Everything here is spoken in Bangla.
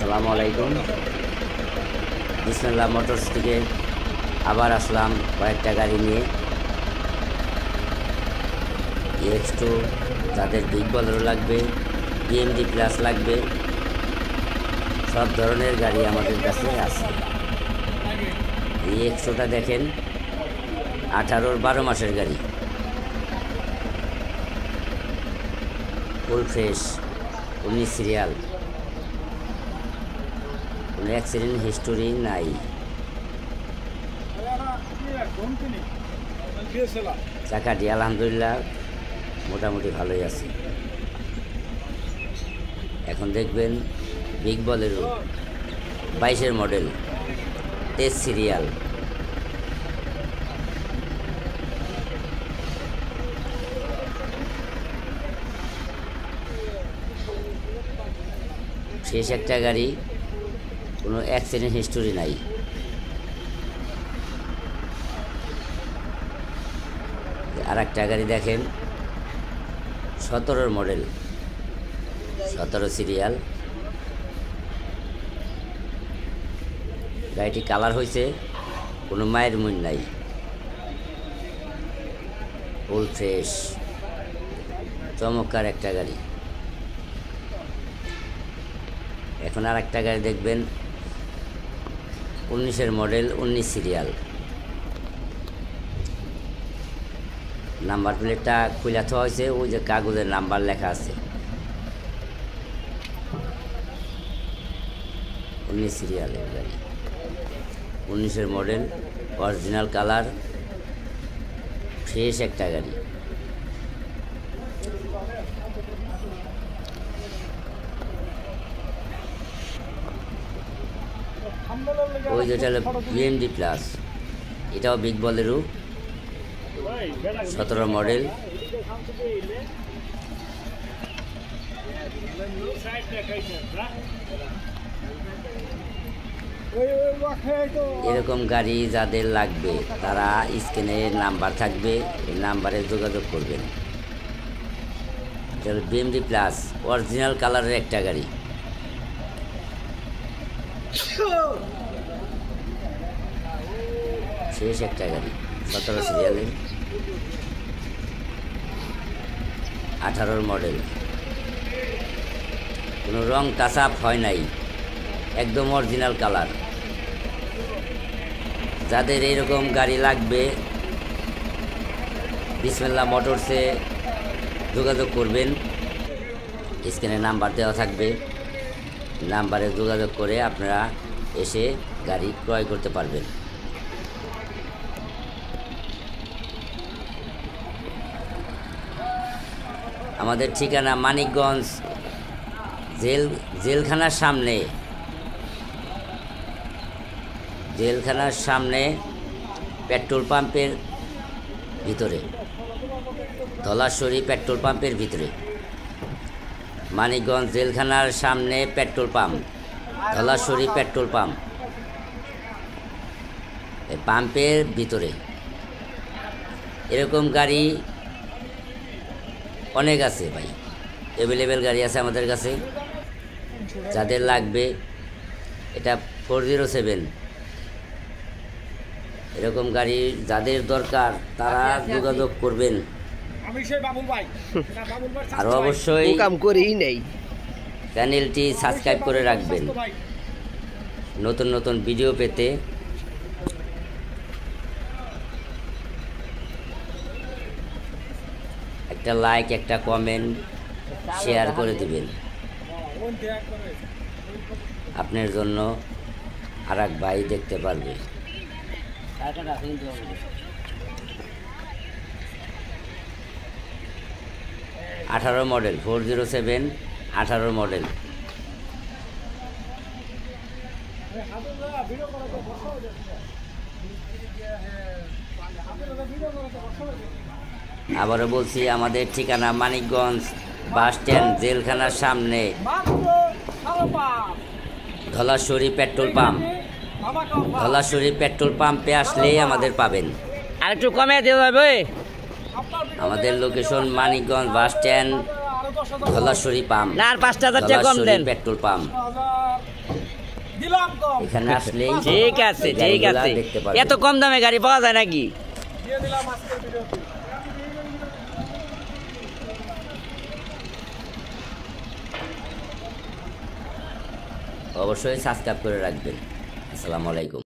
আসসালামু আলাইকুম। বিসমিল্লাহ মোটরস থেকে আবার আসলাম কয়েকটা গাড়ি নিয়ে। EX2 যাদের বিগ বলেরো লাগবে, BMD প্লাস লাগবে, সব ধরনের গাড়ি আমাদের কাছে আছে। EX2টা দেখেন, 18-র 12 মাসের গাড়ি, ফুল ফ্রেশ, 19 সিরিয়াল, কোনো অ্যাক্সিডেন্ট হিস্টোরি নাই। চাকাটি আলহামদুলিল্লাহ মোটামুটি ভালোই আছে। এখন দেখবেন বিগ বলেরো 22-এর মডেল, 23 সিরিয়াল, শেষ একটা গাড়ি, কোনো অ্যাক্সিডেন্ট হিস্টোরি নাই। আর একটা গাড়ি দেখেন, 17-র মডেল, 17 সিরিয়াল, গাড়িটি কালার হয়েছে, কোনো মায়ের মুন নাই, ফুল ফ্রেশ, চমৎকার একটা গাড়ি। এখন আর একটা গাড়ি দেখবেন, 19-এর মডেল, 19 সিরিয়াল, নাম্বার প্লেটটা খুলে থোয়া হয়েছে, ওই যে কাগজের নাম্বার লেখা আছে, 19 সিরিয়ালের গাড়ি, 19-এর মডেল, অরিজিনাল কালার, ফ্রেশ একটা গাড়ি। ওই যেটা হলো BMD প্লাস, এটাও বিগ বলেরো, 17 মডেল, এরকম গাড়ি যাদের লাগবে তারা স্ক্রিনে নাম্বার থাকবে, এই নাম্বারে যোগাযোগ করবেন। এটা হলো BMD প্লাস, অরিজিনাল কালারের একটা গাড়ি। শেষ একটা গাড়ি, 17 সিরিয়ালের, 18-র মডেল, কোনো রং টাচ আপ হয় নাই, একদম অরিজিনাল কালার। যাদের এইরকম গাড়ি লাগবে বিসমিল্লাহ মোটরসে যোগাযোগ করবেন, স্ক্রিনে নাম্বার দেওয়া থাকবে, নাম্বারে যোগাযোগ করে আপনারা এসে গাড়ি ক্রয় করতে পারবেন। আমাদের ঠিকানা মানিকগঞ্জ জেলখানার সামনে পেট্রোল পাম্পের ভিতরে, ধলাশরী পেট্রোল পাম্পের ভিতরে, মানিকগঞ্জ জেলখানার সামনে পেট্রোল পাম্প, ধলাশরী পেট্রোল পাম্প, এই পাম্পের ভিতরে। এরকম গাড়ি অনেক আছে ভাই, অ্যাভেলেবেল গাড়ি আছে আমাদের কাছে। যাদের লাগবে, এটা 407, এরকম গাড়ি যাদের দরকার তারা যোগাযোগ করবেন। আর অবশ্যই চ্যানেলটি সাবস্ক্রাইব করে রাখবেন নতুন নতুন ভিডিও পেতে। একটা লাইক, একটা কমেন্ট, শেয়ার করে দিবেন। আপনার জন্য আর এক ভাই দেখতে পারবে। 18 মডেল, 407, 18 মডেল। আবারও বলছি, আমাদের ঠিকানা মানিকগঞ্জ বাস স্ট্যান্ড, জেলখানার সামনে, ধলাশরী পেট্রোল পাম্প। ধলাশরী পেট্রোল পাম্পে আসলেই আমাদের পাবেন। আর একটু কমে দেওয়া যাবে। আমাদের location Manikganj bus stand, Dhaleshwari pump, না আর 5,000 টাকা কম দেন, পেট্রোল পাম্প। দিলাম কম, এখানে আসলেই ঠিক আছে ঠিক গাড়িগুলা আছে। দেখতে পারবেন। এত কম দামে গাড়ি পাওয়া যায় নাকি? দিয়ে দিলাম আজকের ভিডিওতে। অবশ্যই সাবস্ক্রাইব করে রাখবেন। আসসালামু আলাইকুম।